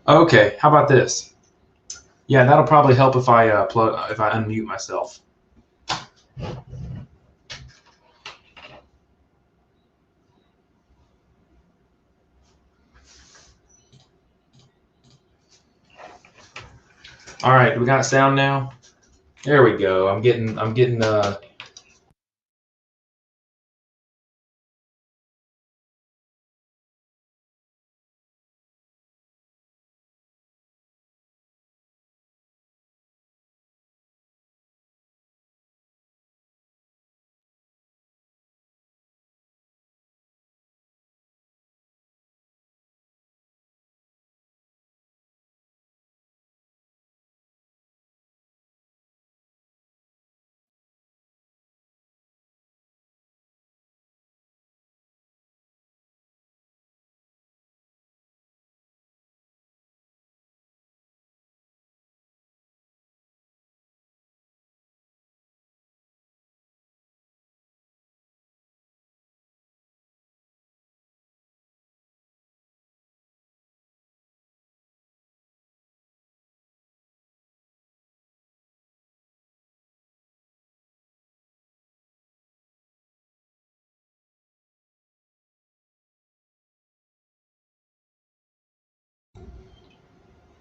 Okay, how about this? Yeah, that'll probably help if I unmute myself. All right, we got sound now. There we go. I'm getting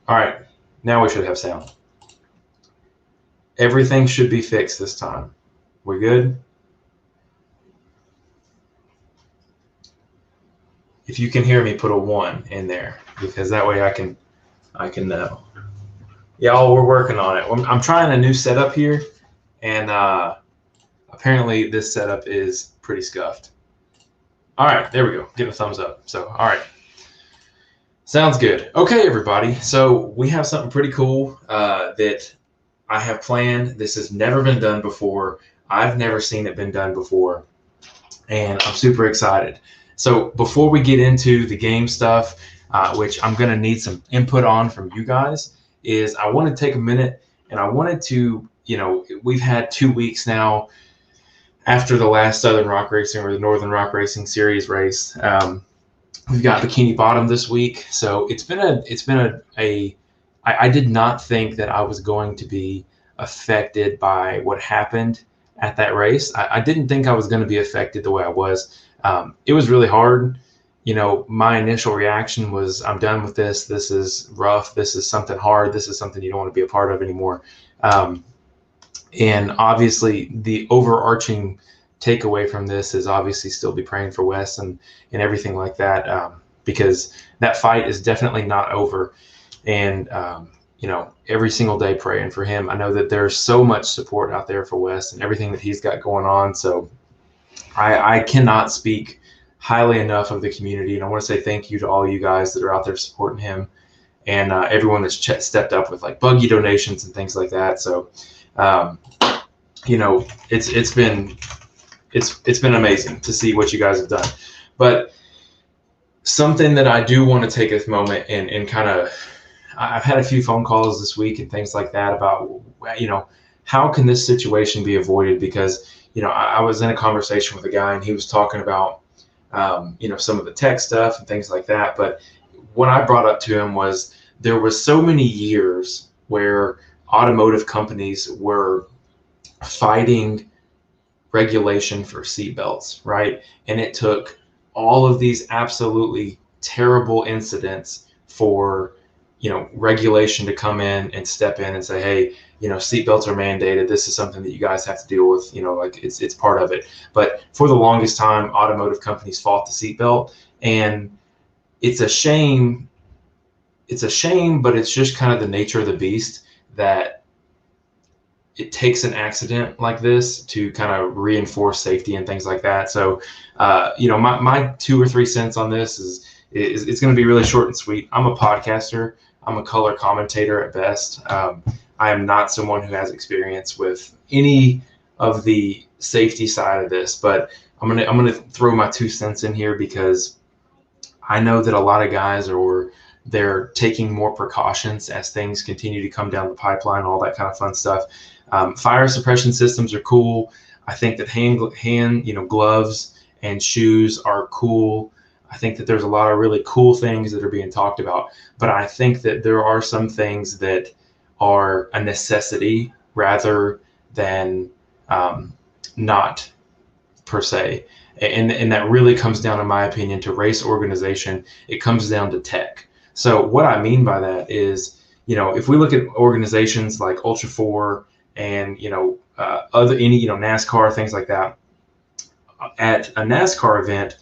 all right. Now we should have sound. Everything should be fixed this time. We good? If you can hear me, put a 1 in there because that way I can know. Yeah, we're working on it. I'm trying a new setup here, and apparently this setup is pretty scuffed. All right, there we go. Getting a thumbs up. So, all right. Sounds good. Okay, everybody. So we have something pretty cool that I have planned. This has never been done before. I've never seen it been done before, and I'm super excited. So before we get into the game stuff, which I'm going to need some input on from you guys, is I want to take a minute and I wanted to, we've had 2 weeks now after the last Southern Rock Racing or the Northern Rock Racing Series race. We've got Bikini Bottom this week, so I did not think that I was going to be affected by what happened at that race. I didn't think I was going to be affected the way I was. It was really hard. My initial reaction was, I'm done with this. This is rough. This is something hard. This is something you don't want to be a part of anymore. And obviously, the overarching takeaway from this is obviously still be praying for Wes and everything like that, because that fight is definitely not over. And, every single day praying for him. I know that there's so much support out there for Wes and everything that he's got going on. So I cannot speak highly enough of the community. And I want to say thank you to all you guys that are out there supporting him and everyone that's stepped up with like Buggy donations and things like that. So, it's been amazing to see what you guys have done. But something that I do want to take a moment and kind of, I've had a few phone calls this week and things like that about, how can this situation be avoided? Because, I was in a conversation with a guy and he was talking about, some of the tech stuff and things like that. But what I brought up to him was there was so many years where automotive companies were fighting regulation for seatbelts, right? And it took all of these absolutely terrible incidents for, regulation to come in and step in and say, hey, seatbelts are mandated. This is something that you guys have to deal with, like it's part of it. But for the longest time, automotive companies fought the seatbelt, and it's a shame. It's a shame, but it's just kind of the nature of the beast that it takes an accident like this to kind of reinforce safety and things like that. So, my 2 or 3 cents on this is it's going to be really short and sweet. I'm a podcaster. I'm a color commentator at best. I am not someone who has experience with any of the safety side of this, but I'm gonna throw my 2 cents in here because I know that a lot of guys they're taking more precautions as things continue to come down the pipeline, all that kind of fun stuff. Fire suppression systems are cool. I think that hand gloves and shoes are cool. I I think that there's a lot of really cool things that are being talked about, but I think that there are some things that are a necessity rather than not per se. And that really comes down, in my opinion, to race organization. It comes down to tech. So what I mean by that is, if we look at organizations like Ultra 4 and, NASCAR, things like that, at a NASCAR event,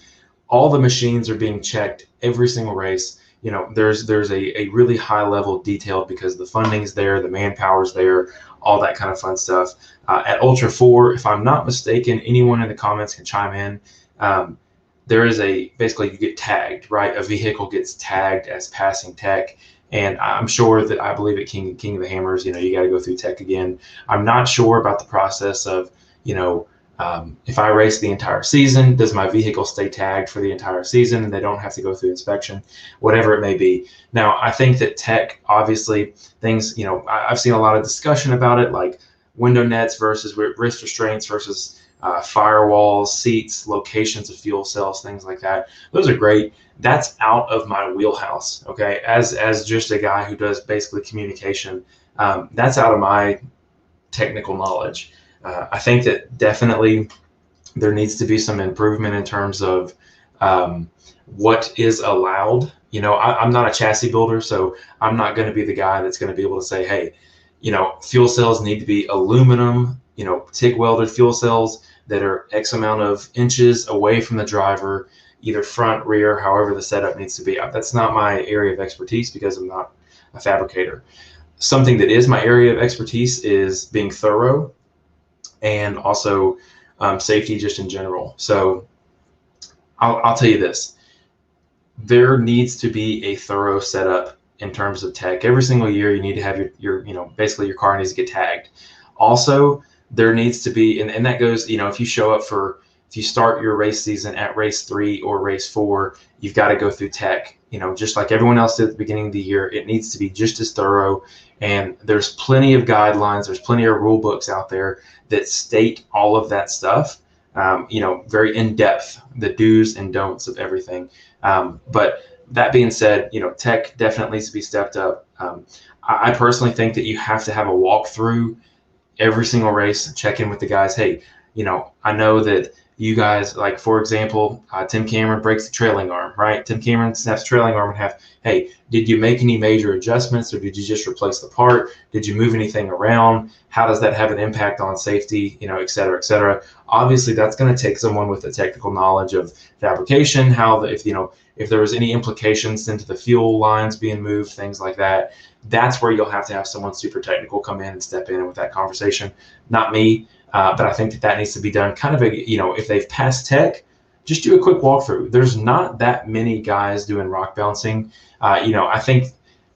all the machines are being checked every single race. There's a really high level of detail because the funding's there, the manpower's there, all that kind of fun stuff. At Ultra 4, if I'm not mistaken, anyone in the comments can chime in. There is basically you get tagged, right? A vehicle gets tagged as passing tech. And I'm sure that I believe at King of the Hammers, you got to go through tech again. I'm not sure about the process of, if I race the entire season, does my vehicle stay tagged for the entire season and they don't have to go through inspection, whatever it may be. Now, I think that tech, obviously, things, I've seen a lot of discussion about it, like window nets versus wrist restraints versus firewalls, seats, locations of fuel cells, things like that. Those are great. That's out of my wheelhouse, okay? As just a guy who does basically communication, that's out of my technical knowledge. I think that definitely there needs to be some improvement in terms of what is allowed. I'm not a chassis builder, so I'm not going to be the guy that's going to be able to say, hey, fuel cells need to be aluminum, TIG welded fuel cells that are X amount of inches away from the driver, either front, rear, however the setup needs to be. That's not my area of expertise because I'm not a fabricator. Something that is my area of expertise is being thorough and also safety just in general. So I'll tell you this, there needs to be a thorough setup in terms of tech. Every single year you need to have your basically your car needs to get tagged. Also, there needs to be, and that goes, if you show up if you start your race season at race 3 or race 4, you've got to go through tech, just like everyone else did at the beginning of the year. It needs to be just as thorough. And there's plenty of guidelines, there's plenty of rule books out there that state all of that stuff, very in depth, the do's and don'ts of everything. But that being said, tech definitely needs to be stepped up. I personally think that you have to have a walkthrough every single race, check in with the guys. Hey, I know that you guys, like, for example, Tim Cameron breaks the trailing arm, right? Tim Cameron snaps the trailing arm in half. Hey, did you make any major adjustments or did you just replace the part? Did you move anything around? How does that have an impact on safety, et cetera, et cetera? Obviously, that's going to take someone with the technical knowledge of fabrication, if there was any implications into the fuel lines being moved, things like that. That's where you'll have to have someone super technical come in and step in with that conversation. Not me. But I think that needs to be done kind of if they've passed tech, just do a quick walkthrough. There's not that many guys doing rock bouncing. I think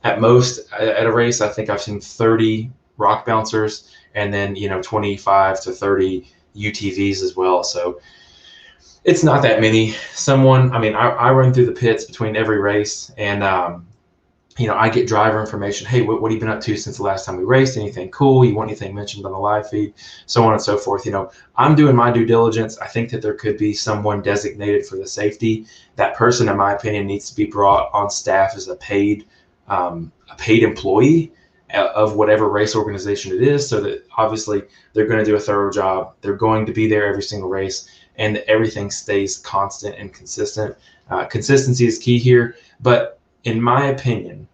at most at a race, I think I've seen 30 rock bouncers and then, 25 to 30 UTVs as well. So it's not that many. I run through the pits between every race and, I get driver information. Hey, what have you been up to since the last time we raced? Anything cool? You want anything mentioned on the live feed? So on and so forth. I'm doing my due diligence. I think that there could be someone designated for the safety. That person, in my opinion, needs to be brought on staff as a paid employee of whatever race organization it is, so that obviously they're going to do a thorough job. They're going to be there every single race, and everything stays constant and consistent. Consistency is key here, but in my opinion,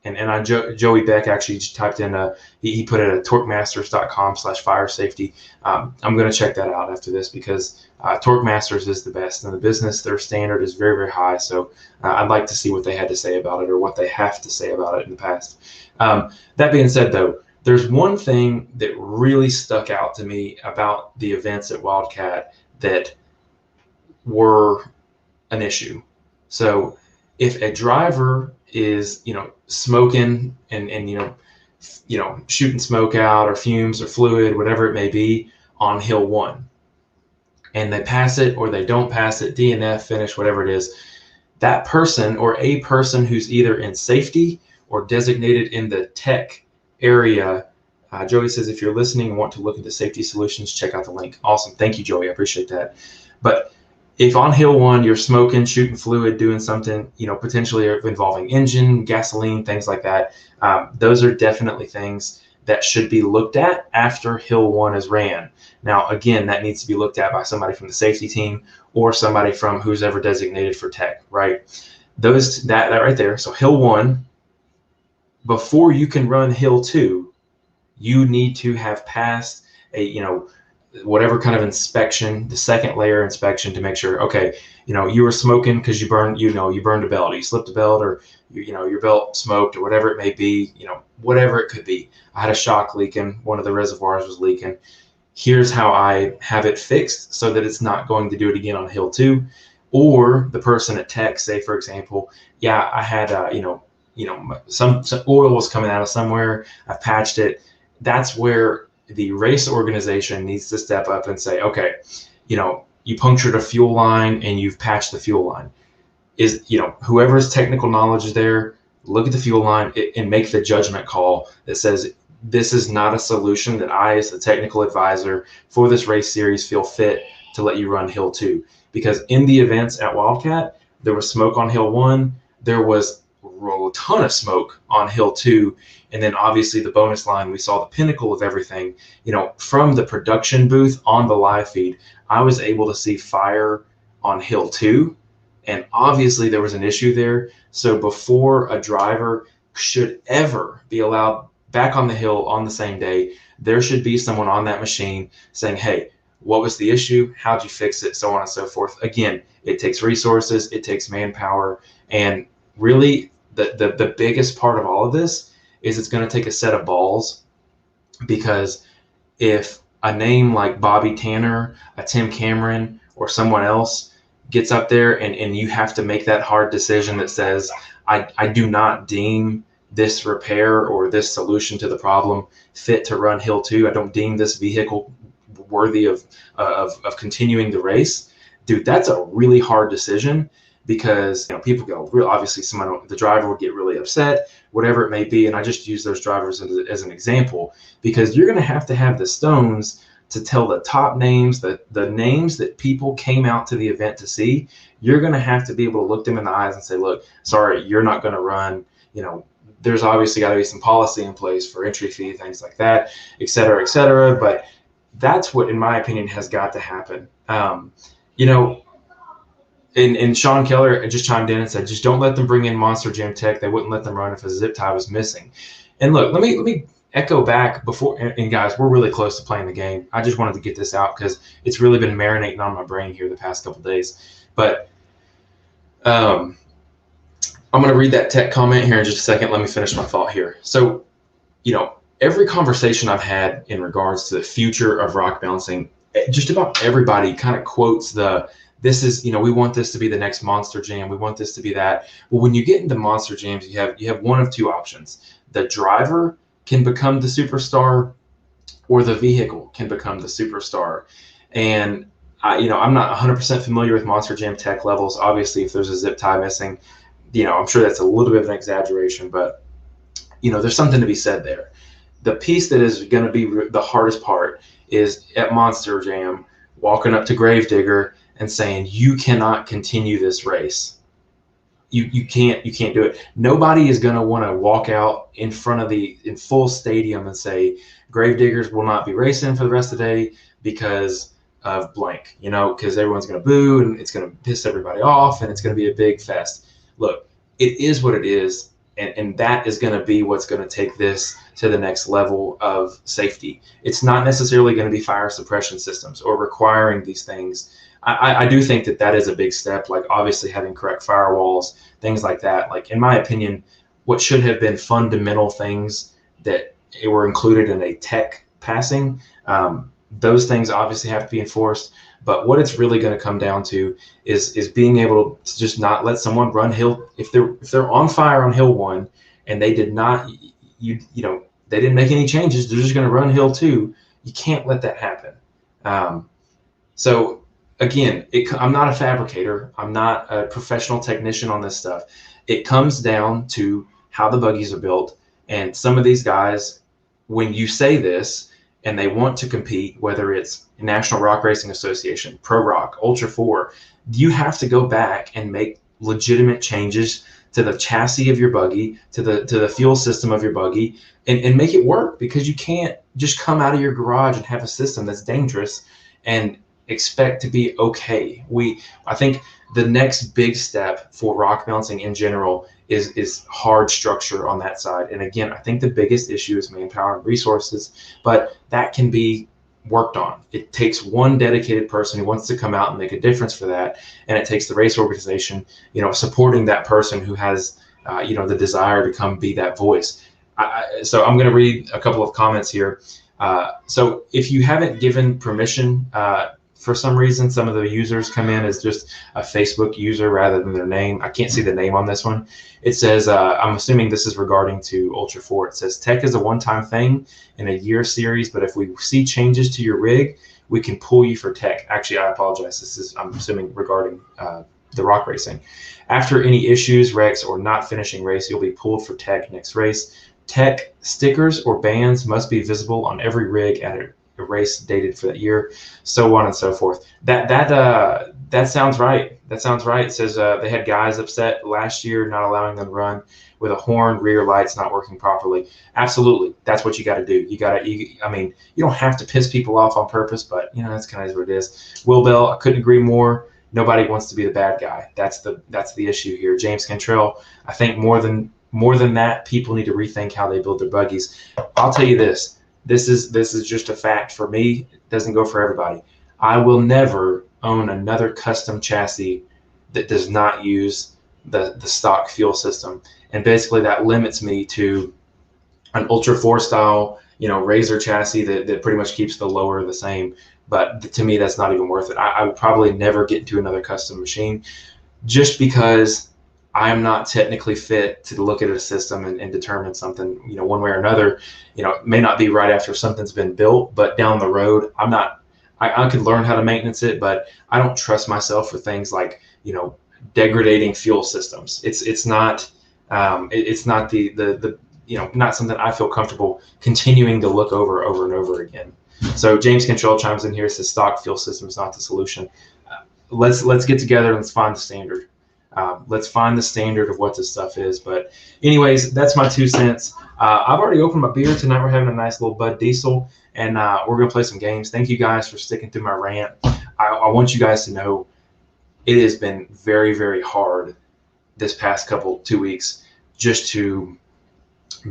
and Joey Beck actually typed in he put it at torquemasters.com/fire safety. I'm going to check that out after this because Torque Masters is the best in the business. Their standard is very, very high. So I'd like to see what they had to say about it or what they have to say about it in the past. That being said, though, there's one thing that really stuck out to me about the events at Wildcat that were an issue. So if a driver is, smoking and shooting smoke out or fumes or fluid, whatever it may be, on hill 1, and they pass it or they don't pass it, DNF, finish, whatever it is, that person or a person who's either in safety or designated in the tech area. Joey says, if you're listening and want to look into safety solutions, check out the link. Awesome. Thank you, Joey. I appreciate that. But if on hill one you're smoking, shooting fluid, doing something, potentially involving engine, gasoline, things like that, those are definitely things that should be looked at after hill one is ran. Now, again, that needs to be looked at by somebody from the safety team or somebody from who's ever designated for tech, right? That right there. So hill one, before you can run hill two, you need to have passed a, whatever kind of inspection, the second layer inspection, to make sure, okay, you were smoking because you burned a belt, or you slipped a belt, or your belt smoked, or whatever it may be, whatever it could be. I had a shock leaking, one of the reservoirs was leaking. Here's how I have it fixed so that it's not going to do it again on hill two. Or the person at tech, say for example, yeah, I had some oil was coming out of somewhere, I patched it. That's where the race organization needs to step up and say, okay, you punctured a fuel line and you've patched the fuel line. Whoever's technical knowledge is there, look at the fuel line and make the judgment call that says, this is not a solution that I, as the technical advisor for this race series, feel fit to let you run hill two. Because in the events at Wildcat, there was smoke on hill one, there was a ton of smoke on hill two, and then obviously the bonus line, we saw the pinnacle of everything. From the production booth on the live feed, I was able to see fire on hill two, and obviously there was an issue there. So before a driver should ever be allowed back on the hill on the same day, there should be someone on that machine saying, hey, what was the issue? How'd you fix it? So on and so forth. Again, it takes resources, it takes manpower, and really the biggest part of all of this is it's going to take a set of balls, because if a name like Bobby Tanner, a Tim Cameron, or someone else gets up there and you have to make that hard decision that says, I do not deem this repair or this solution to the problem fit to run hill two. I don't deem this vehicle worthy of continuing the race. Dude, that's a really hard decision, because people go real, obviously the driver would get really upset, whatever it may be. And I just use those drivers as an example, because you're going to have the stones to tell the top names, the names that people came out to the event to see. You're going to have to be able to look them in the eyes and say, look, sorry, you're not going to run. There's obviously got to be some policy in place for entry fee, things like that, et cetera, et cetera. But that's what, in my opinion, has got to happen. And Sean Keller just chimed in and said, just don't let them bring in Monster Jam Tech. They wouldn't let them run if a zip tie was missing. And look, let me echo back before, and guys, we're really close to playing the game. I just wanted to get this out because it's really been marinating on my brain here the past couple of days. But I'm going to read that tech comment here in just a second. Let me finish my thought here. So, every conversation I've had in regards to the future of rock bouncing, just about everybody kind of quotes this is, we want this to be the next Monster Jam. We want this to be that. Well, when you get into Monster Jams, you have one of two options. The driver can become the superstar, or the vehicle can become the superstar. And I'm not 100% familiar with Monster Jam Tech levels. Obviously, if there's a zip tie missing, I'm sure that's a little bit of an exaggeration, but there's something to be said there. The piece that is going to be the hardest part is at Monster Jam, walking up to Gravedigger and saying, you cannot continue this race. You can't do it. Nobody is going to want to walk out in front of in full stadium and say, Gravediggers will not be racing for the rest of the day because of blank, because everyone's going to boo and it's going to piss everybody off and it's going to be a big fest. Look, it is what it is. And that is going to be what's going to take this to the next level of safety. It's not necessarily going to be fire suppression systems or requiring these things. I do think that is a big step, like obviously having correct firewalls, things like that. Like, in my opinion, what should have been fundamental things that were included in a tech passing, those things obviously have to be enforced. But what it's really going to come down to is being able to just not let someone run hill. If they're on fire on hill one and they did not, they didn't make any changes, they're just going to run hill two. You can't let that happen. So again, I'm not a fabricator. I'm not a professional technician on this stuff. It comes down to how the buggies are built. And some of these guys, when you say this, and they want to compete, whether it's National Rock Racing Association, Pro Rock, Ultra 4, you have to go back and make legitimate changes to the chassis of your buggy, to the fuel system of your buggy, and make it work, because you can't just come out of your garage and have a system that's dangerous and expect to be okay. I think the next big step for rock bouncing in general is hard structure on that side. And again, I think the biggest issue is manpower and resources, but that can be worked on. It takes one dedicated person who wants to come out and make a difference for that, and it takes the race organization, supporting that person who has, the desire to come be that voice. So I'm going to read a couple of comments here. So if you haven't given permission, for some reason, some of the users come in as just a Facebook user rather than their name. I can't see the name on this one. It says, I'm assuming this is regarding to Ultra 4. It says, tech is a one-time thing in a year series, but if we see changes to your rig, we can pull you for tech. Actually, I apologize. This is, I'm assuming, regarding the rock racing. After any issues, wrecks, or not finishing race, you'll be pulled for tech next race. Tech stickers or bands must be visible on every rig at a race dated for that year, so on and so forth. That sounds right. That sounds right. It says they had guys upset last year, not allowing them to run with a horn, rear lights not working properly. Absolutely, that's what you got to do. I mean, you don't have to piss people off on purpose, but that's kind of what it is. Will Bell, I couldn't agree more. Nobody wants to be the bad guy. That's the issue here. James Cantrell, I think more than that, people need to rethink how they build their buggies. I'll tell you this. This is just a fact for me. It doesn't go for everybody. I will never own another custom chassis that does not use the stock fuel system. And basically that limits me to an Ultra 4 style, Razor chassis that pretty much keeps the lower the same. But to me, that's not even worth it. I would probably never get into another custom machine, just because I am not technically fit to look at a system and determine something, one way or another. It may not be right after something's been built, but down the road, I could learn how to maintenance it, but I don't trust myself for things like, degrading fuel systems. It's not not something I feel comfortable continuing to look over and over again. So James Cantrell chimes in here, says stock fuel system is not the solution. Let's get together and let's find the standard. Let's find the standard of what this stuff is. But anyways, that's my 2 cents. I've already opened my beer. Tonight we're having a nice little Bud Diesel, and we're going to play some games. Thank you guys for sticking through my rant. I want you guys to know it has been very, very hard this past 2 weeks just to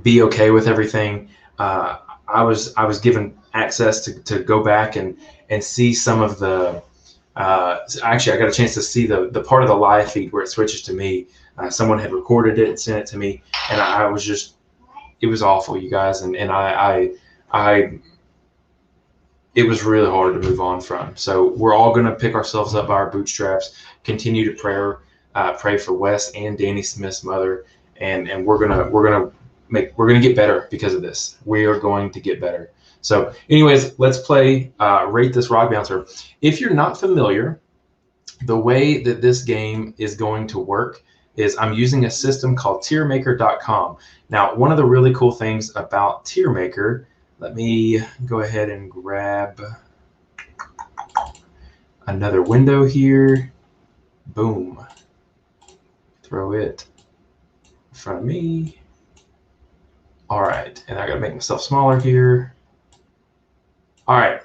be okay with everything. I was given access to go back and see some of the actually, I got a chance to see the part of the live feed where it switches to me. Someone had recorded it and sent it to me, and I was just, it was awful, you guys, and it was really hard to move on from. So we're all going to pick ourselves up by our bootstraps, continue to pray for Wes and Danny Smith's mother, and we're gonna get better because of this. We are going to get better. So anyways, let's play Rate This Rock Bouncer. If you're not familiar, the way that this game is going to work is I'm using a system called tiermaker.com. Now, one of the really cool things about Tiermaker, let me go ahead and grab another window here. Boom. Throw it in front of me. All right, and I gotta make myself smaller here. All right,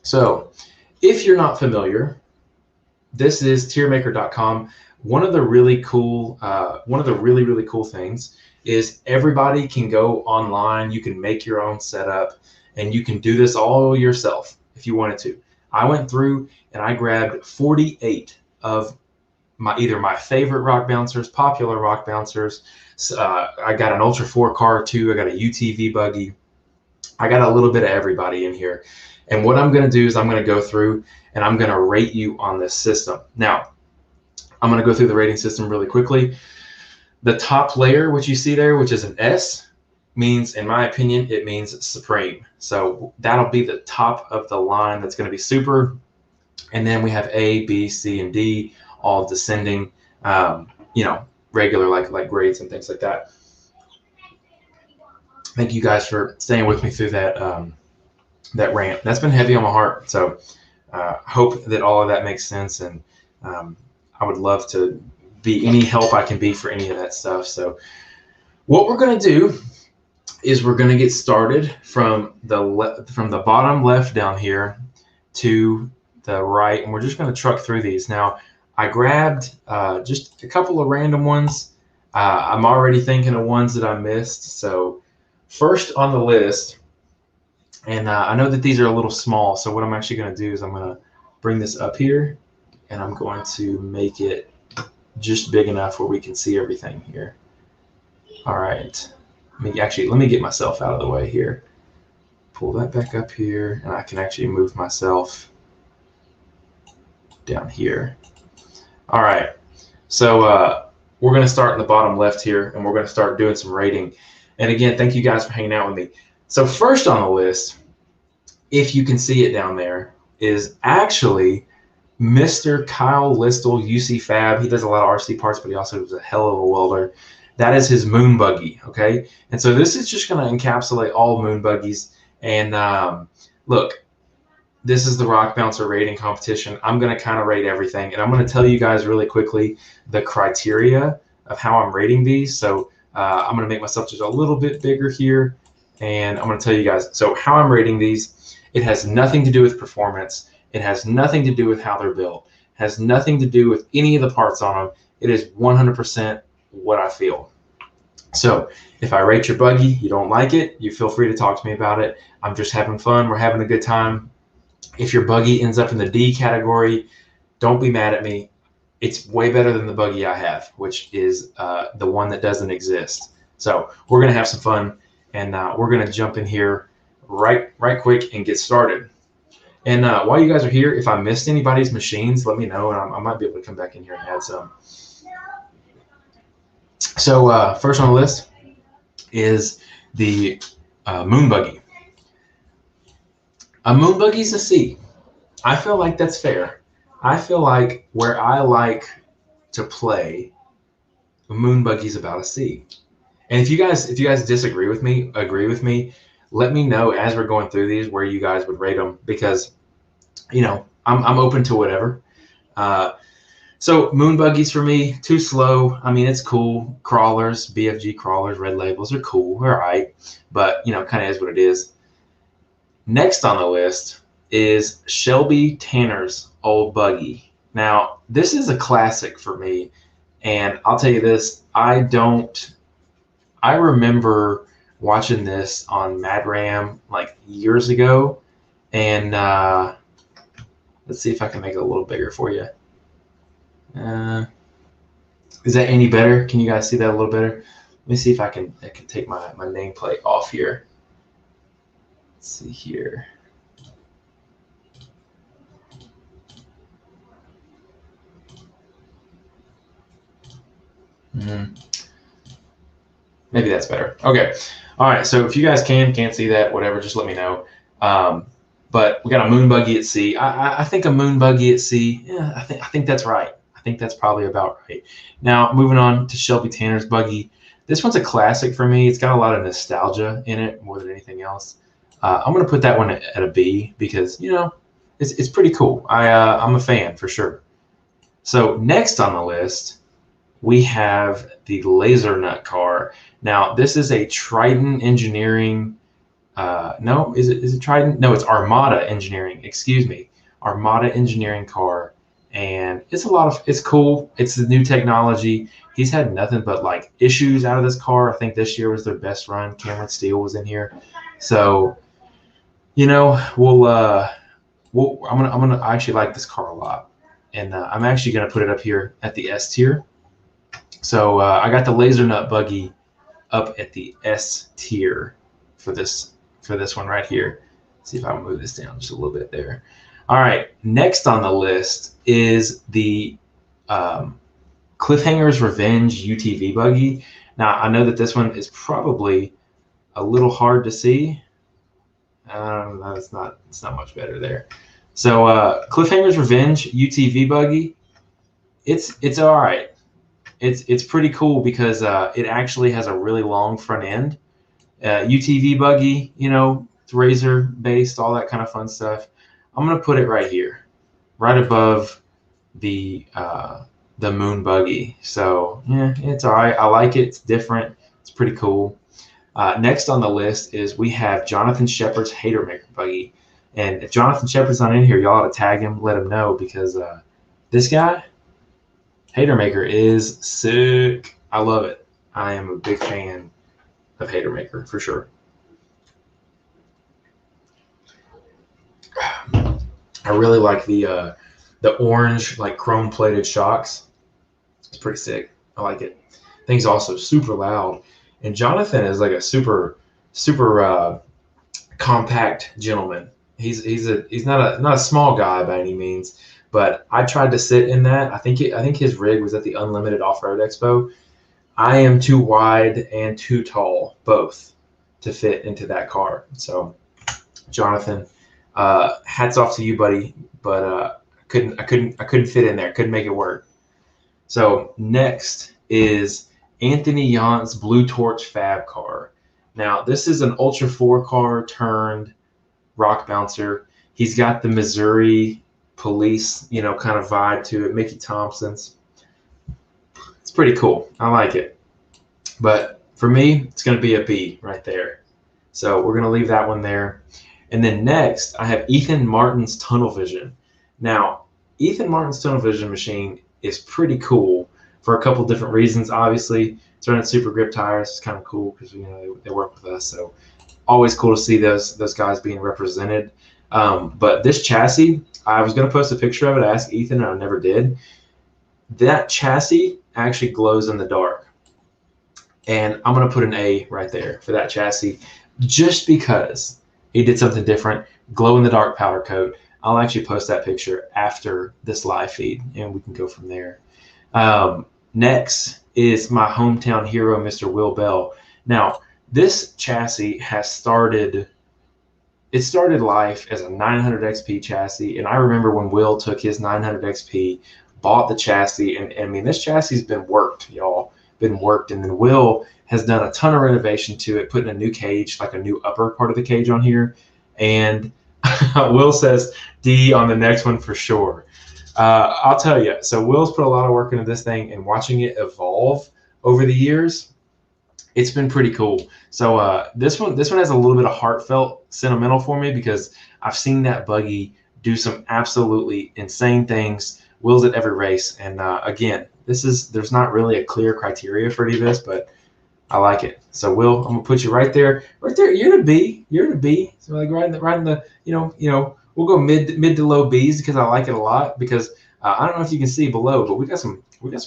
so if you're not familiar, this is tiermaker.com. One of the really cool things is everybody can go online. You can make your own setup, and you can do this all yourself if you wanted to. I went through and I grabbed 48 of either my favorite rock bouncers, popular rock bouncers. I got an Ultra 4 car too. I got a UTV buggy. I got a little bit of everybody in here. And what I'm going to do is I'm going to go through and I'm going to rate you on this system. Now, I'm going to go through the rating system really quickly. The top layer, which you see there, which is an S, means, in my opinion, it means supreme. So that'll be the top of the line. That's going to be super. And then we have A, B, C, and D, all descending, regular like grades and things like that. Thank you guys for staying with me through that that rant. That's been heavy on my heart. So hope that all of that makes sense. And I would love to be any help I can be for any of that stuff. So what we're going to do is we're going to get started from the bottom left down here to the right, and we're just going to truck through these. Now, I grabbed just a couple of random ones. I'm already thinking of ones that I missed. So first on the list, and I know that these are a little small, so what I'm actually going to do is I'm going to bring this up here, and I'm going to make it just big enough where we can see everything here. All right. Let me get myself out of the way here. Pull that back up here, and I can actually move myself down here. All right. So we're going to start in the bottom left here, and we're going to start doing some rating. And again, thank you guys for hanging out with me. So first on the list, if you can see it down there, is actually Mr. Kyle Listle, UC Fab. He does a lot of RC parts, but he also is a hell of a welder. That is his moon buggy, okay? And so this is just going to encapsulate all moon buggies. And look, this is the Rock Bouncer rating competition. I'm going to kind of rate everything. And I'm going to tell you guys really quickly the criteria of how I'm rating these. So I'm going to make myself just a little bit bigger here. And I'm going to tell you guys, so how I'm rating these, it has nothing to do with performance. It has nothing to do with how they're built. It has nothing to do with any of the parts on them. It is 100% what I feel. So if I rate your buggy, you don't like it, you feel free to talk to me about it. I'm just having fun. We're having a good time. If your buggy ends up in the D category, don't be mad at me. It's way better than the buggy I have, which is the one that doesn't exist. So we're going to have some fun, and we're going to jump in here right quick and get started. And while you guys are here, if I missed anybody's machines, let me know, and I might be able to come back in here and add some. So first on the list is the moon buggy. A moon buggy is a C. I feel like that's fair. I feel like where I like to play, a moon buggy is about a C. And if you guys disagree with me, agree with me, let me know as we're going through these where you guys would rate them, because you know I'm open to whatever. So moon buggies for me, too slow. I mean, it's cool. Crawlers, BFG crawlers, red labels are cool. All right. But, you know, kind of is what it is. Next on the list is Shelby Tanner's old buggy. Now, this is a classic for me. And I'll tell you this, I remember watching this on Mad Ram like years ago. And let's see if I can make it a little bigger for you. Is that any better? Can you guys see that a little better? Let me see if I can take my nameplate off here. Let's see here. Maybe that's better. Okay. All right. So if you guys can't see that, whatever, just let me know. But we got a moon buggy at C. I think a moon buggy at C. Yeah, I think that's right. I think that's probably about right. Now, moving on to Shelby Tanner's buggy. This one's a classic for me. It's got a lot of nostalgia in it more than anything else. I'm going to put that one at a B because, you know, it's pretty cool. I'm a fan for sure. So next on the list, we have the Laser Nut car. Now, this is a Trident Engineering. No, is it Trident? No, it's Armada Engineering. Excuse me, Armada Engineering car. And it's cool. It's the new technology. He's had nothing but like issues out of this car. I think this year was their best run. Cameron Steele was in here. So, you know, I actually like this car a lot. And I'm actually going to put it up here at the S tier. So I got the Laser Nut buggy up at the S tier for this one right here. Let's see if I can move this down just a little bit there. All right, next on the list is the Cliffhangers Revenge UTV buggy. Now, I know that this one is probably a little hard to see. No, it's not much better there. So Cliffhangers Revenge UTV buggy, it's all right. It's pretty cool because it actually has a really long front end. UTV buggy, you know, It's razor based, all that kind of fun stuff. I'm gonna put it right here, right above the Moon Buggy. So yeah, it's all right. I like it. It's different. It's pretty cool. Next on the list is we have Jonathan Shepard's Hater Maker Buggy. And if Jonathan Shepard's not in here, y'all ought to tag him, let him know, because this guy, Hater Maker, is sick. I love it. I am a big fan of Hater Maker for sure. I really like the orange, like chrome plated shocks. It's pretty sick. I like it. Thing's also super loud. And Jonathan is like a super compact gentleman. He's not a small guy by any means, but I tried to sit in that. I think his rig was at the Unlimited Off-Road Expo. I am too wide and too tall, both, to fit into that car. So, Jonathan, hats off to you, buddy. But I couldn't fit in there. Couldn't make it work. So next is Anthony Yant's Blue Torch Fab car. Now this is an Ultra 4 car turned rock bouncer. He's got the Missouri police, kind of vibe to it. Mickey Thompson's. It's pretty cool. I like it. But for me, it's going to be a B right there. So we're going to leave that one there. And then next, I have Ethan Martin's Tunnel Vision. Now, Ethan Martin's Tunnel Vision machine is pretty cool for a couple different reasons. Obviously, it's running super grip tires. It's kind of cool because they work with us. So always cool to see those guys being represented. But this chassis, I was going to post a picture of it. I asked Ethan, and I never did. That chassis actually glows in the dark. And I'm going to put an A right there for that chassis just because he did something different. Glow in the dark powder coat. I'll actually post that picture after this live feed, and we can go from there. Next is my hometown hero, Mr. Will Bell. Now, this chassis has started life as a 900 XP chassis, and I remember when Will took his 900 XP, bought the chassis, and I mean, this chassis has been worked, y'all, and then Will has done a ton of renovation to it, putting a new cage, like a new upper part of the cage on here, and Will says D on the next one for sure. I'll tell you, so Will's put a lot of work into this thing, and watching it evolve over the years, it's been pretty cool. So this one has a little bit of heartfelt sentimental for me because I've seen that buggy do some absolutely insane things. Will's at every race, and again, there's not really a clear criteria for any of this, but I like it. So Will, I'm gonna put you right there. You're the B. So like right in the we'll go mid to low B's because I like it a lot. Because I don't know if you can see below, but we got some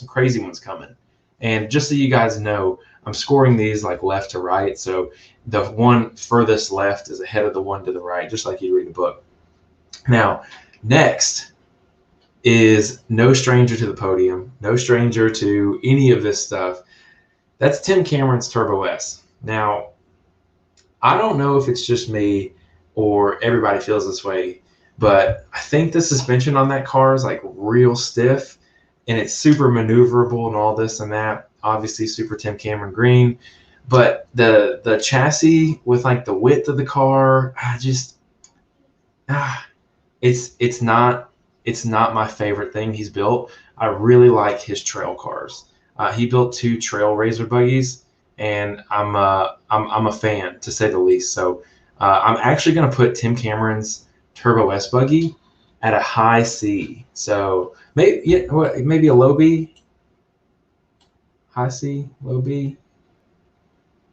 crazy ones coming. And just so you guys know, I'm scoring these like left to right. So the one furthest left is ahead of the one to the right, just like you read a book. Now, next is no stranger to the podium, no stranger to any of this stuff. That's Tim Cameron's Turbo S. Now, I don't know if it's just me or everybody feels this way, but I think the suspension on that car is like real stiff, and it's super maneuverable and all this and that. Obviously, super Tim Cameron green, but the chassis with like the width of the car, it's not my favorite thing he's built. I really like his trail cars. He built 2 trail razor buggies, and I'm a fan, to say the least. So I'm actually going to put Tim Cameron's Turbo S buggy at a high C. So maybe a low B, high C, low B,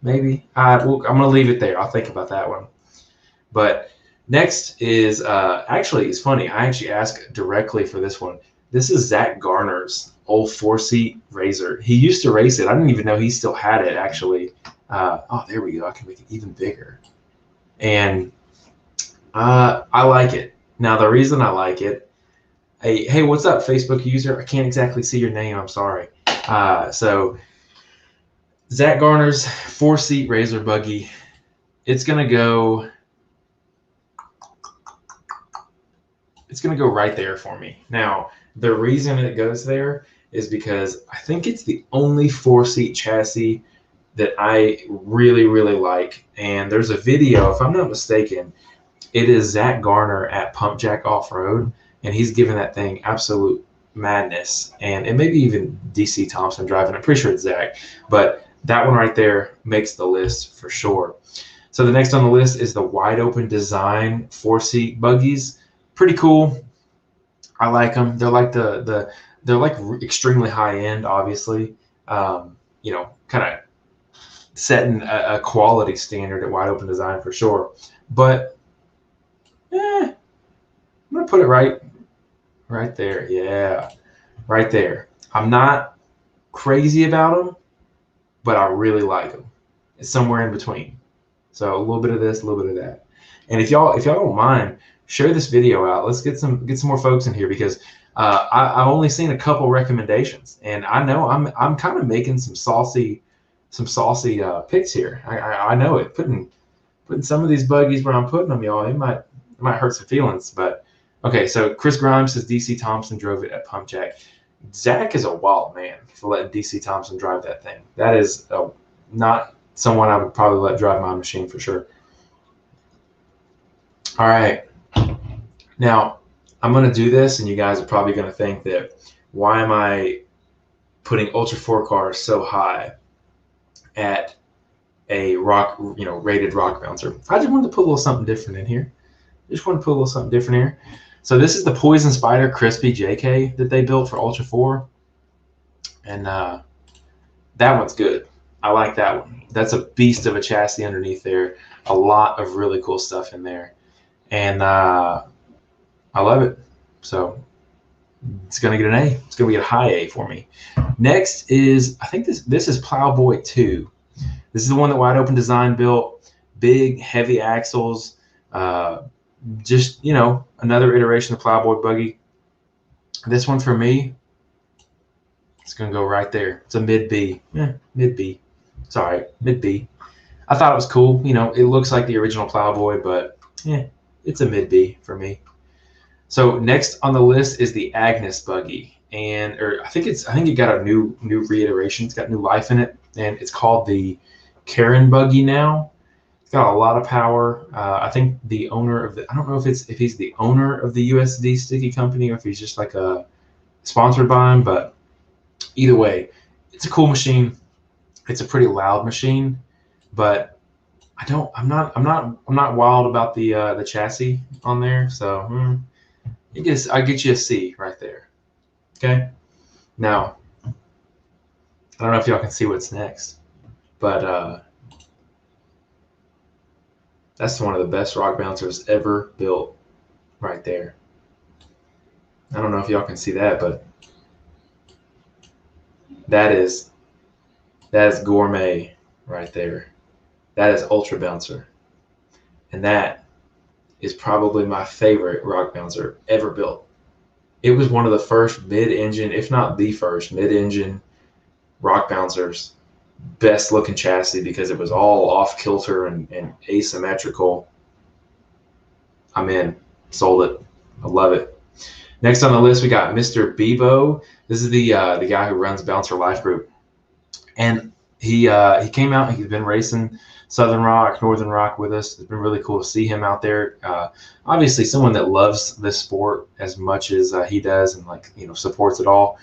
maybe. I'm going to leave it there. I'll think about that one. But next is actually, it's funny. I actually asked directly for this one. This is Zach Garner's old 4-seat Razor. He used to race it. I didn't even know he still had it, actually. Oh, there we go. I can make it even bigger. And I like it. Now, the reason I like it, hey, what's up, Facebook user? I can't exactly see your name. I'm sorry. So Zach Garner's 4-seat Razor buggy, it's going to go right there for me. Now, the reason it goes there is because I think it's the only 4-seat chassis that I really, really like. And there's a video, if I'm not mistaken, it is Zach Garner at Pump Jack Off-Road, and he's giving that thing absolute madness. And it may be even DC Thompson driving. I'm pretty sure it's Zach, but that one right there makes the list for sure. So the next on the list is the wide open design 4-seat buggies. Pretty cool. I like them. They're like they're like extremely high end, obviously. You know, kind of setting a quality standard at wide open design for sure. But I'm gonna put it right there. Yeah, right there. I'm not crazy about them, but I really like them. It's somewhere in between. So a little bit of this, a little bit of that. And if y'all don't mind, share this video out. Let's get some more folks in here, because I've only seen a couple recommendations, and I know I'm kind of making some saucy picks here. I know it. Putting some of these buggies where I'm putting them, y'all, it might hurt some feelings. But okay, so Chris Grimes says DC Thompson drove it at Pump Jack. Zach is a wild man for letting DC Thompson drive that thing. That is not someone I would probably let drive my machine for sure. All right. Now, I'm going to do this, and you guys are probably going to think that, why am I putting Ultra 4 cars so high at a rated rock bouncer? I just wanted to put a little something different in here. So this is the Poison Spider Crispy JK that they built for Ultra 4. And that one's good. I like that one. That's a beast of a chassis underneath there. A lot of really cool stuff in there. And I love it. So it's going to get an A. It's going to get a high A for me. Next is, I think this is Plowboy 2. This is the one that Wide Open Design built. Big, heavy axles. Just, you know, another iteration of Plowboy buggy. This one for me, it's going to go right there. It's a mid B. Mid B. It's all right. Mid B. I thought it was cool. You know, it looks like the original Plowboy, but it's a mid B for me. So next on the list is the Agnes buggy, and I think it got a new reiteration. It's got new life in it, and it's called the Karen buggy now. It's got a lot of power. I think the owner of I don't know if he's the owner of the USD sticky company, or if he's just like a sponsored by him, but either way, it's a cool machine. It's a pretty loud machine, but I'm not wild about the chassis on there, so I guess I'll get you a C right there. Okay. Now, I don't know if y'all can see what's next, but that's one of the best rock bouncers ever built right there. I don't know if y'all can see that, but that is gourmet right there. That is Ultra Bouncer. And that is probably my favorite rock bouncer ever built. It was one of the first mid-engine, if not the first mid-engine rock bouncers. Best looking chassis because it was all off kilter and asymmetrical. I'm in. Sold it. I love it. Next on the list, we got Mr. Bibo. This is the guy who runs Bouncer Life Group. And he came out, he's been racing Southern Rock, Northern Rock with us. It's been really cool to see him out there. Obviously, someone that loves this sport as much as he does, and supports it all.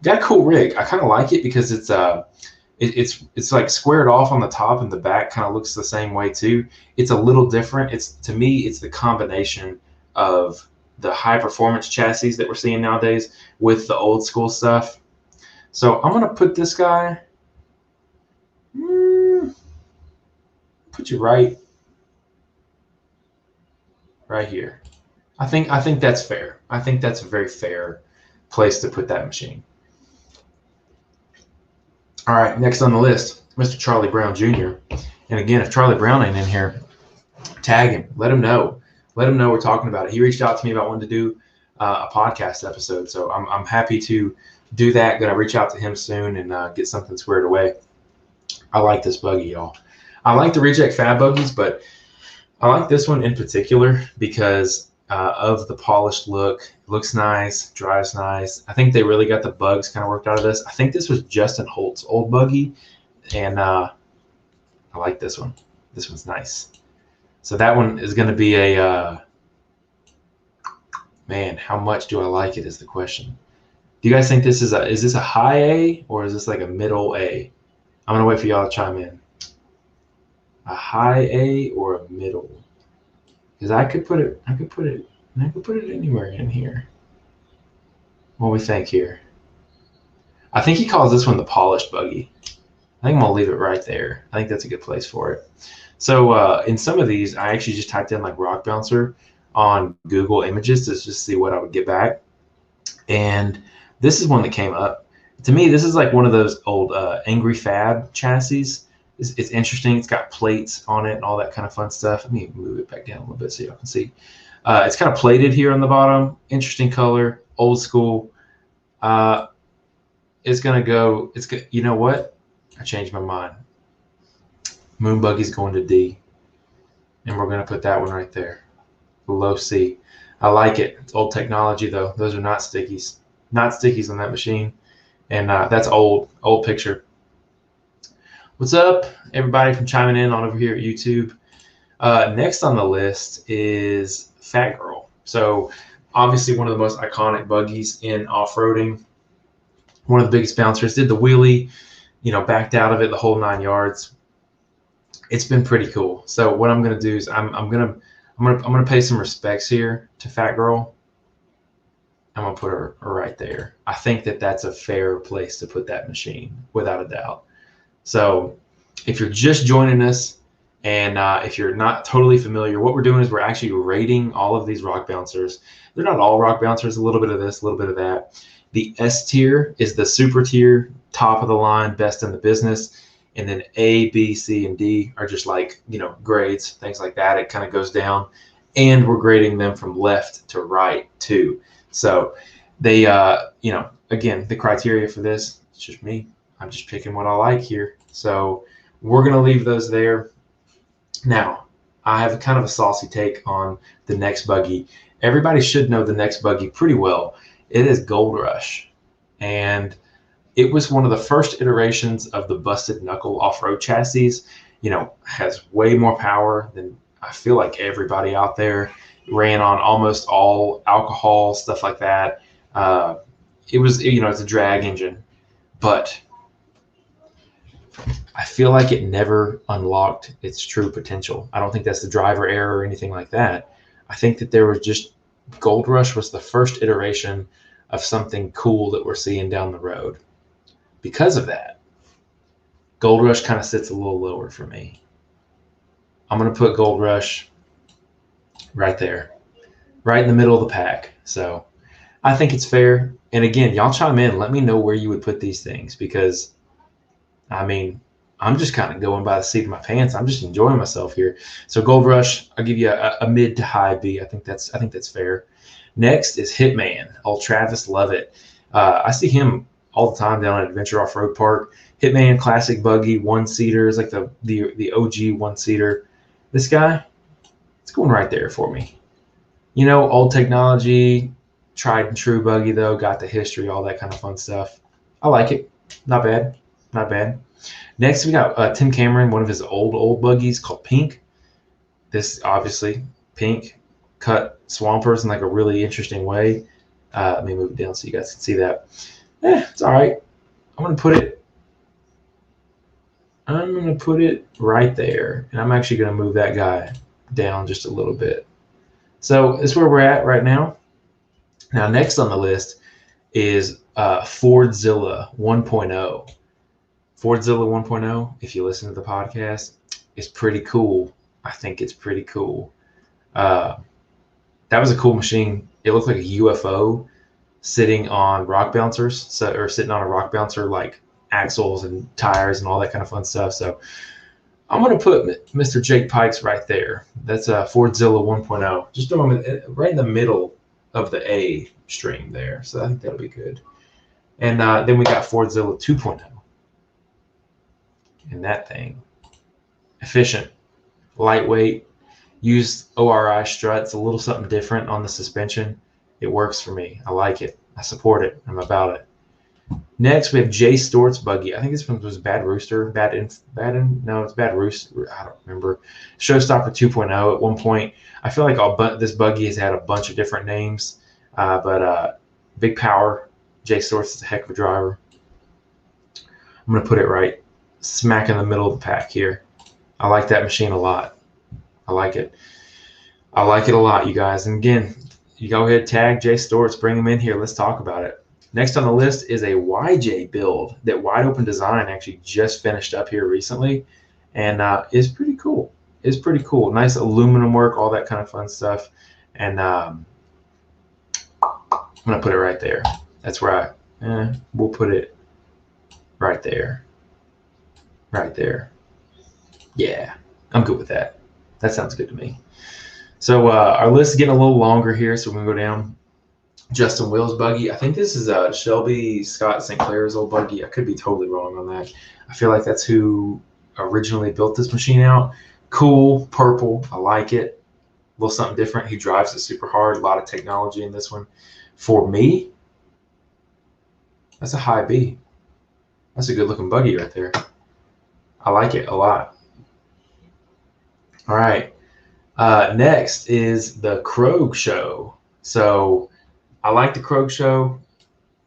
Got a cool rig. I kind of like it because it's like squared off on the top, and the back kind of looks the same way too. It's a little different. To me, it's the combination of the high performance chassis that we're seeing nowadays with the old school stuff. So I'm gonna put this guy. Put you right here. I think that's fair. I think that's a very fair place to put that machine. All right, next on the list, Mr. Charlie Brown Jr. And again, if Charlie Brown ain't in here, tag him. Let him know. Let him know we're talking about it. He reached out to me about wanting to do a podcast episode, so I'm happy to do that. Gonna reach out to him soon and get something squared away. I like this buggy, y'all. I like the reject fab buggies, but I like this one in particular because of the polished look. It looks nice, drives nice. I think they really got the bugs kind of worked out of this. I think this was Justin Holt's old buggy, and I like this one. This one's nice. So that one is going to be a, man, how much do I like it is the question. Do you guys think is this a high A or is this like a middle A? I'm going to wait for y'all to chime in. A high A or a middle? Because I could put it anywhere in here. What do we think here? I think he calls this one the polished buggy. I think I'm gonna leave it right there. I think that's a good place for it. So in some of these, I actually just typed in like rock bouncer on Google Images to just see what I would get back. And this is one that came up. To me, this is like one of those old Angry Fab chassis. It's interesting. It's got plates on it and all that kind of fun stuff. Let me move it back down a little bit so y'all can see. It's kind of plated here on the bottom. Interesting color, old school. It's gonna go. You know what? I changed my mind. Moon Buggy's going to D, and we're gonna put that one right there, below C. I like it. It's old technology though. Those are not stickies. Not stickies on that machine, and that's old picture. What's up, everybody from chiming in on over here at YouTube? Next on the list is Fat Girl. So obviously one of the most iconic buggies in off-roading. One of the biggest bouncers. Did the wheelie, backed out of it, the whole 9 yards. It's been pretty cool. So what I'm gonna do is I'm gonna pay some respects here to Fat Girl. I'm gonna put her right there. I think that's a fair place to put that machine, without a doubt. So if you're just joining us and if you're not totally familiar, what we're doing is we're actually rating all of these rock bouncers. They're not all rock bouncers, a little bit of this, a little bit of that. The S tier is the super tier, top of the line, best in the business. And then A, B, C, and D are just like, grades, things like that. It kind of goes down. And we're grading them from left to right too. So they, again, the criteria for this, it's just me. I'm just picking what I like here. So we're going to leave those there. Now, I have kind of a saucy take on the next buggy. Everybody should know the next buggy pretty well. It is Gold Rush. And it was one of the first iterations of the busted knuckle off-road chassis. Has way more power than I feel like everybody out there. Ran on almost all alcohol, stuff like that. It's a drag engine. But I feel like it never unlocked its true potential. I don't think that's the driver error or anything like that. I think that there was just Gold Rush was the first iteration of something cool that we're seeing down the road. Because of that, Gold Rush kind of sits a little lower for me. I'm going to put Gold Rush right there, right in the middle of the pack. So I think it's fair. And again, y'all chime in. Let me know where you would put these things because, I'm just kind of going by the seat of my pants. I'm just enjoying myself here. So Gold Rush, I'll give you a mid to high B. I think that's fair. Next is Hitman. Old Travis Lovett. I see him all the time down at Adventure Off-Road Park. Hitman classic buggy, one-seater. It's like the OG one-seater. This guy, it's going right there for me. Old technology, tried and true buggy though, got the history, all that kind of fun stuff. I like it. Not bad. Not bad. Next, we got Tim Cameron, one of his old buggies called Pink. This, obviously, Pink cut Swampers in like a really interesting way. Let me move it down so you guys can see that. It's all right. I'm going to put it right there. And I'm actually going to move that guy down just a little bit. So that's where we're at right now. Now, next on the list is Fordzilla 1.0. Fordzilla 1.0, if you listen to the podcast, is pretty cool. I think it's pretty cool. That was a cool machine. It looked like a UFO sitting on rock bouncers, or sitting on a rock bouncer, like axles and tires and all that kind of fun stuff. So I'm going to put Mr. Jake Pikes right there. That's a Fordzilla 1.0. Just throw him right in the middle of the A string there. So I think that'll be good. And then we got Fordzilla 2.0. And that thing, efficient, lightweight, used ORI struts, a little something different on the suspension. It works for me. I like it. I support it. I'm about it. Next, we have Jay Stewart's Buggy. I think this one was Bad Rooster. No, it's Bad Rooster. I don't remember. Showstopper 2.0 at one point. I feel like this Buggy has had a bunch of different names, but big power. Jay Stewart's is a heck of a driver. I'm going to put it right smack in the middle of the pack here. I like that machine a lot. I like it. I like it a lot, you guys. And again, you go ahead, tag Jay Stewart's, bring him in here. Let's talk about it. Next on the list is a YJ build that Wide Open Design actually just finished up here recently, and is pretty cool. It's pretty cool. Nice aluminum work, all that kind of fun stuff. And I'm gonna put it right there. That's where we'll put it right there. Right there. Yeah, I'm good with that. That sounds good to me. So our list is getting a little longer here, so we're gonna go down. Justin Will's Buggy. I think this is Shelby Scott St. Clair's old Buggy. I could be totally wrong on that. I feel like that's who originally built this machine out. Cool, purple. I like it. A little something different. He drives it super hard. A lot of technology in this one. For me, that's a high B. That's a good looking Buggy right there. I like it a lot. All right. Next is the Krog Show. So I like the Krog Show.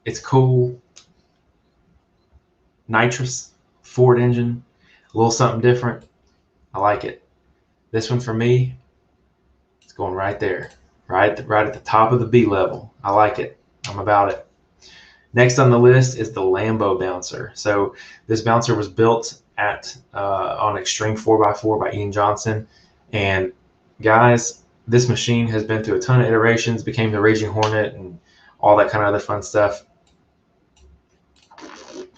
It's cool. Nitrous, Ford engine, a little something different. I like it. This one for me, it's going right there, right at the top of the B level. I like it. I'm about it. Next on the list is the Lambo Bouncer. So this bouncer was built on Extreme 4x4 by Ian Johnson. And guys, this machine has been through a ton of iterations, became the Raging Hornet and all that kind of other fun stuff.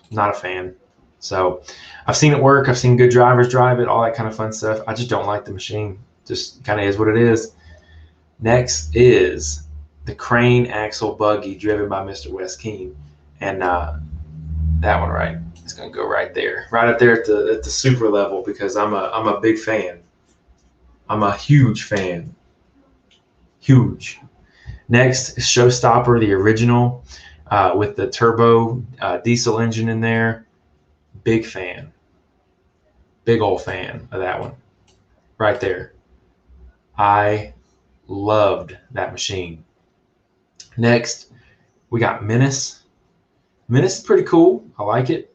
Not a fan. So I've seen it work. I've seen good drivers drive it, all that kind of fun stuff. I just don't like the machine. Just kind of is what it is. Next is the Crane Axle Buggy driven by Mr. Wes Keynes. And that one right, it's going to go right there, right up there at the super level, because I'm a big fan. I'm a huge fan. Huge. Next, Showstopper, the original, with the turbo diesel engine in there. Big fan. Big old fan of that one. Right there. I loved that machine. Next, we got Menace. Menace is pretty cool. I like it.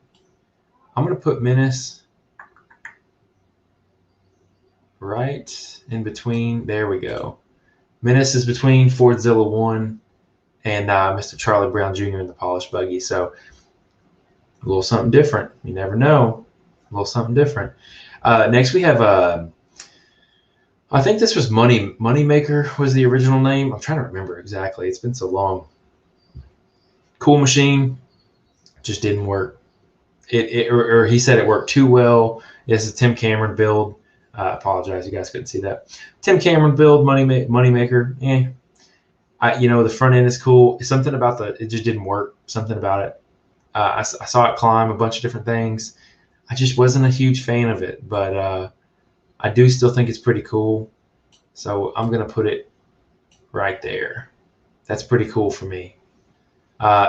I'm going to put Menace right in between. There we go. Menace is between Fordzilla 1 and Mr. Charlie Brown Jr. in the polished Buggy. So a little something different. You never know. A little something different. Next we have, I think this was Moneymaker was the original name. I'm trying to remember exactly. It's been so long. Cool machine. Just didn't work. Or he said it worked too well. This is a Tim Cameron build. I apologize, you guys couldn't see that. Tim Cameron build, Moneymaker. The front end is cool. Something about it just didn't work. Something about it. I saw it climb a bunch of different things. I just wasn't a huge fan of it, but I do still think it's pretty cool. So I'm gonna put it right there. That's pretty cool for me.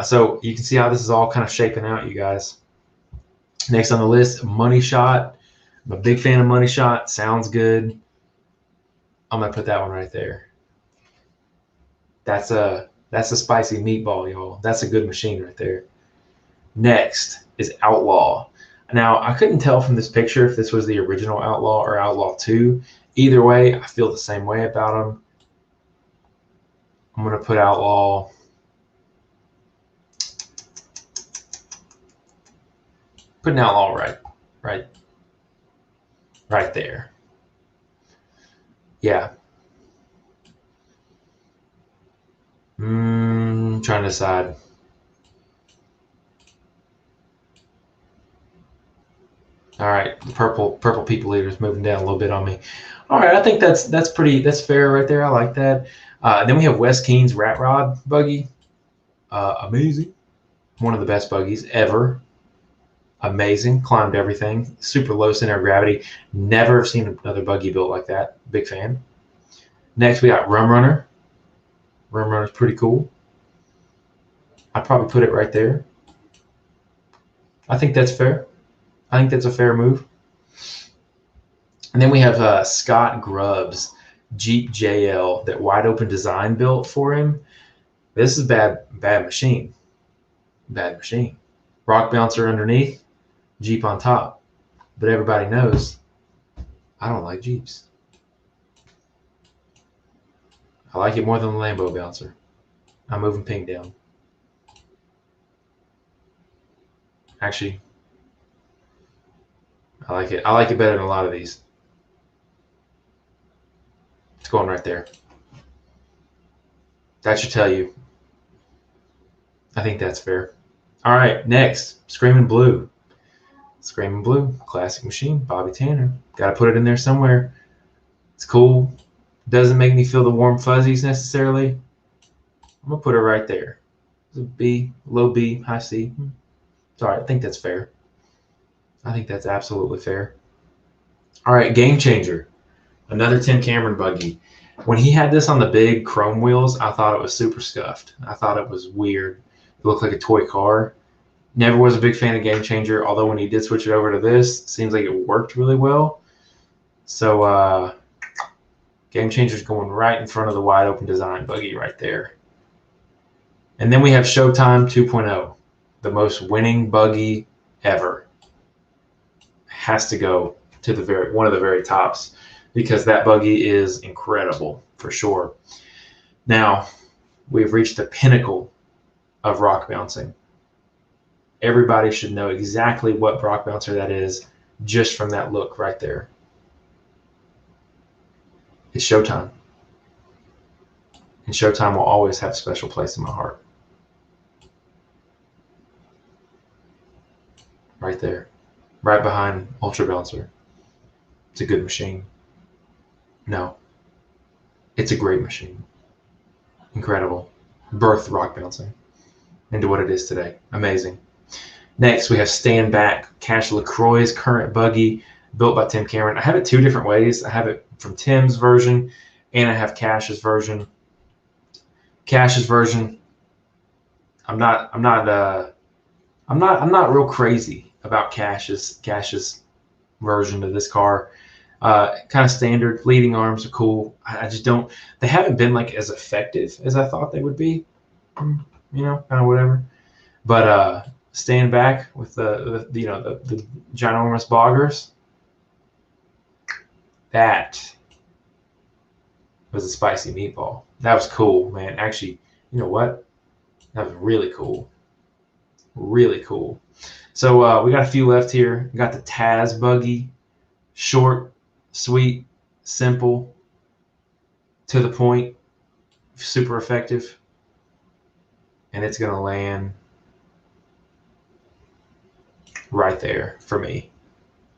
So you can see how this is all kind of shaping out, you guys. Next on the list, Money Shot. I'm a big fan of Money Shot. Sounds good. I'm gonna put that one right there. That's a spicy meatball, y'all. That's a good machine right there. Next is Outlaw. Now, I couldn't tell from this picture if this was the original Outlaw or Outlaw 2. Either way, I feel the same way about them. I'm gonna put Outlaw. Put an Outlaw right there. Yeah. Trying to decide. All right, the purple people eater's moving down a little bit on me. All right, I think that's fair right there. I like that. Then we have Wes Keynes Rat Rod Buggy. Amazing. One of the best buggies ever. Amazing. Climbed everything. Super low center of gravity. Never seen another buggy built like that. Big fan. Next, we got Rum Runner. Rum Runner's pretty cool. I'd probably put it right there. I think that's fair. I think that's a fair move. And then we have Scott Grubb's Jeep JL, that wide open design built for him. This is bad machine. Bad machine. Rock bouncer underneath, Jeep on top. But everybody knows I don't like Jeeps. I like it more than the Lambo Bouncer. I'm moving pink down. Actually, I like it. I like it better than a lot of these. It's going right there. That should tell you. I think that's fair. All right, next, Screaming Blue. Screaming Blue, classic machine, Bobby Tanner. Got to put it in there somewhere. It's cool. Doesn't make me feel the warm fuzzies necessarily. I'm going to put it right there. It's a B, low B, high C. It's all right. I think that's fair. I think that's absolutely fair. All right, Game Changer. Another Tim Cameron buggy. When he had this on the big chrome wheels, I thought it was super scuffed. I thought it was weird. It looked like a toy car. Never was a big fan of Game Changer, although when he did switch it over to this, it seems like it worked really well. So Game Changer's going right in front of the wide open design buggy right there. And then we have Showtime 2.0, the most winning buggy ever. Has to go to the one of the very tops, because that buggy is incredible for sure. Now, we've reached the pinnacle of rock bouncing. Everybody should know exactly what rock bouncer that is just from that look right there. It's Showtime. And Showtime will always have a special place in my heart. Right there. Right behind Ultra Bouncer. It's a good machine. No. It's a great machine. Incredible. Birthed rock bouncing into what it is today. Amazing. Next, we have Stand Back, Cash LaCroix's current buggy, built by Tim Cameron. I have it two different ways. I have it from Tim's version, and I have Cash's version. Cash's version, I'm not real crazy about Cash's version of this car. Kind of standard. Leading arms are cool. I just don't. They haven't been like as effective as I thought they would be. You know, kind of whatever. But Stand Back with the ginormous boggers. That was a spicy meatball. That was cool, man. Actually, you know what? That was really cool. Really cool. So we got a few left here. We got the Taz buggy. Short, sweet, simple, to the point, super effective. And it's going to land right there for me.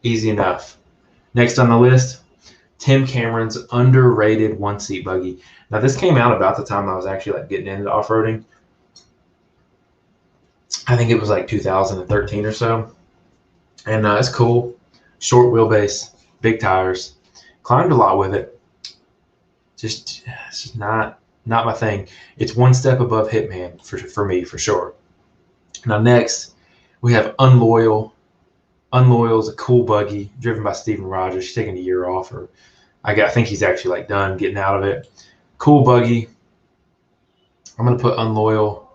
Easy enough. Next on the list, Tim Cameron's underrated one-seat buggy. Now, this came out about the time I was actually like getting into off-roading. I think it was like 2013 or so. And it's cool. Short wheelbase, big tires. Climbed a lot with it. It's just not my thing. It's one step above Hitman for me, for sure. Now, next, we have Unloyal. Unloyal is a cool buggy driven by Steven Rogers. He's taking a year off, or I think he's actually like done getting out of it. Cool buggy. I'm going to put Unloyal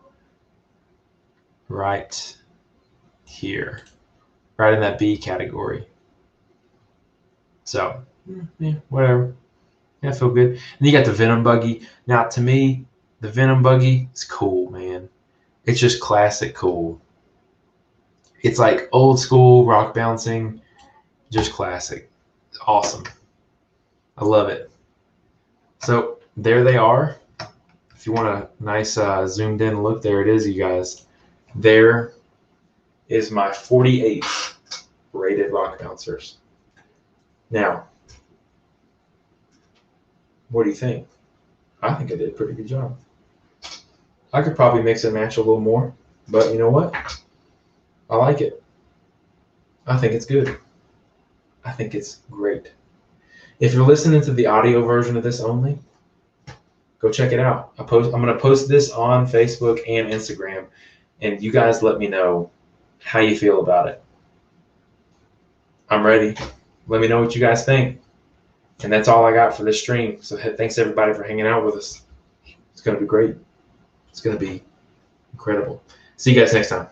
right here, right in that B category. So, yeah, whatever. Yeah, I feel good. And you got the Venom buggy. Now, to me, the Venom buggy is cool, man. It's just classic cool. It's like old school rock bouncing, just classic. It's awesome. I love it. So there they are. If you want a nice zoomed in look, there it is, you guys. There is my 48 rated rock bouncers. Now, what do you think? I think I did a pretty good job. I could probably mix and match a little more, but you know what? I like it. I think it's good. I think it's great. If you're listening to the audio version of this only, go check it out. I'm going to post this on Facebook and Instagram, and you guys let me know how you feel about it. I'm ready. Let me know what you guys think. And that's all I got for this stream. So thanks everybody for hanging out with us. It's going to be great. It's going to be incredible. See you guys next time.